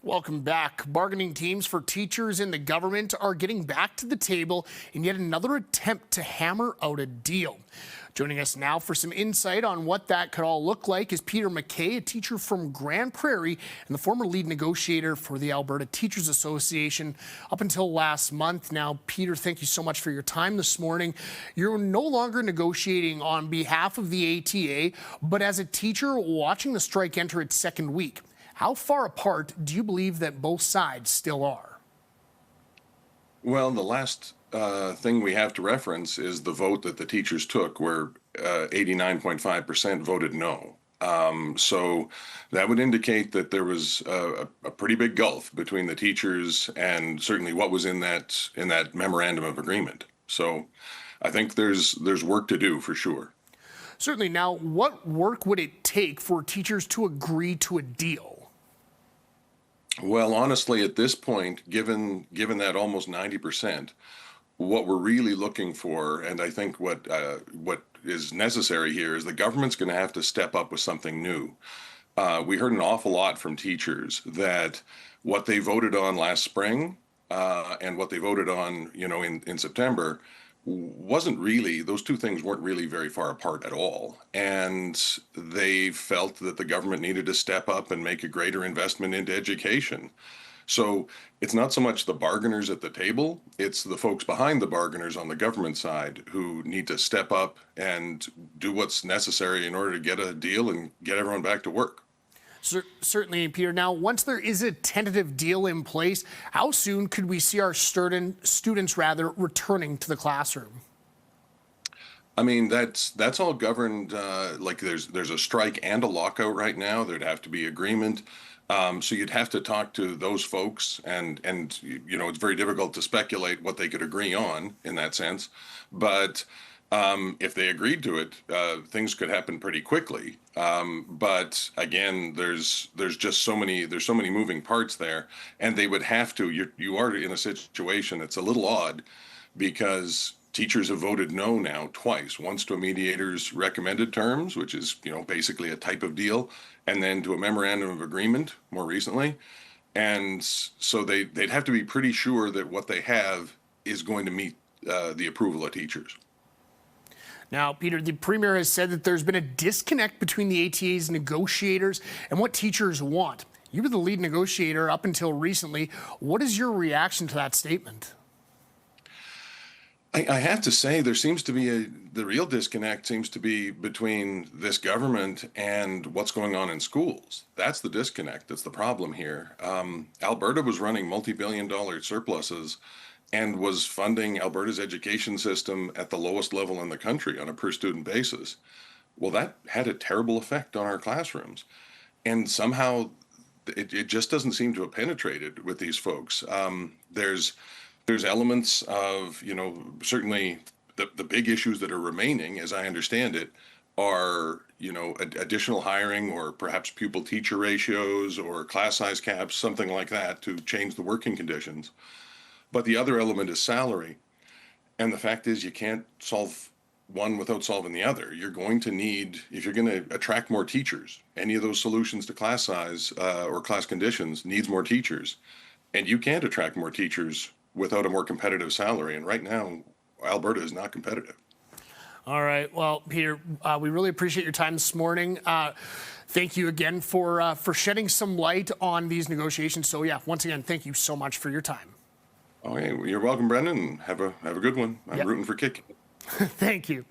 Welcome back. Bargaining teams for teachers in the government are getting back to the table in yet another attempt to hammer out a deal. Joining us now for some insight on what that could all look like is Peter McKay, a teacher from Grande Prairie and the former lead negotiator for the Alberta Teachers Association up until last month. Now, Peter, thank you so much for your time this morning. You're no longer negotiating on behalf of the ATA, but as a teacher watching the strike enter its second week. How far apart do you believe that both sides still are? Well, the last thing we have to reference is the vote that the teachers took, where 89.5% voted no. So that would indicate that there was a pretty big gulf between the teachers and certainly what was in that memorandum of agreement. So I think there's work to do for sure. Certainly. Now, what work would it take for teachers to agree to a deal? Well, honestly, at this point, given that almost 90%, what we're really looking for, and I think what is necessary here, is the government's going to have to step up with something new. We heard an awful lot from teachers that what they voted on last spring and what they voted on, in September, wasn't really, those two things weren't really very far apart at all. And they felt that the government needed to step up and make a greater investment into education. So it's not so much the bargainers at the table, it's the folks behind the bargainers on the government side who need to step up and do what's necessary in order to get a deal and get everyone back to work. Certainly, Peter. Now, once there is a tentative deal in place, how soon could we see our students returning to the classroom? I mean, that's all governed, like there's a strike and a lockout right now. There'd have to be agreement. So you'd have to talk to those folks, and it's very difficult to speculate what they could agree on in that sense. But if they agreed to it, things could happen pretty quickly. But again, there's so many moving parts there, and they would have to. You are in a situation that's a little odd because teachers have voted no now twice. Once to a mediator's recommended terms, which is basically a type of deal, and then to a memorandum of agreement more recently. And so they'd have to be pretty sure that what they have is going to meet the approval of teachers. Now, Peter, the Premier has said that there's been a disconnect between the ATA's negotiators and what teachers want. You were the lead negotiator up until recently. What is your reaction to that statement? I have to say, there seems to be the real disconnect seems to be between this government and what's going on in schools. That's the disconnect. That's the problem here. Alberta was running multi-billion-dollar surpluses and was funding Alberta's education system at the lowest level in the country on a per student basis. Well, that had a terrible effect on our classrooms. And somehow it just doesn't seem to have penetrated with these folks. There's elements of, certainly the big issues that are remaining, as I understand it, are, additional hiring or perhaps pupil teacher ratios or class size caps, something like that to change the working conditions. But the other element is salary. And the fact is you can't solve one without solving the other. You're going to need, if you're going to attract more teachers, any of those solutions to class size or class conditions needs more teachers. And you can't attract more teachers without a more competitive salary. And right now, Alberta is not competitive. All right. Well, Peter, we really appreciate your time this morning. Thank you again for shedding some light on these negotiations. So, yeah, once again, thank you so much for your time. Okay, well, you're welcome, Brendan. Have a good one. I'm rooting for kicking. Thank you.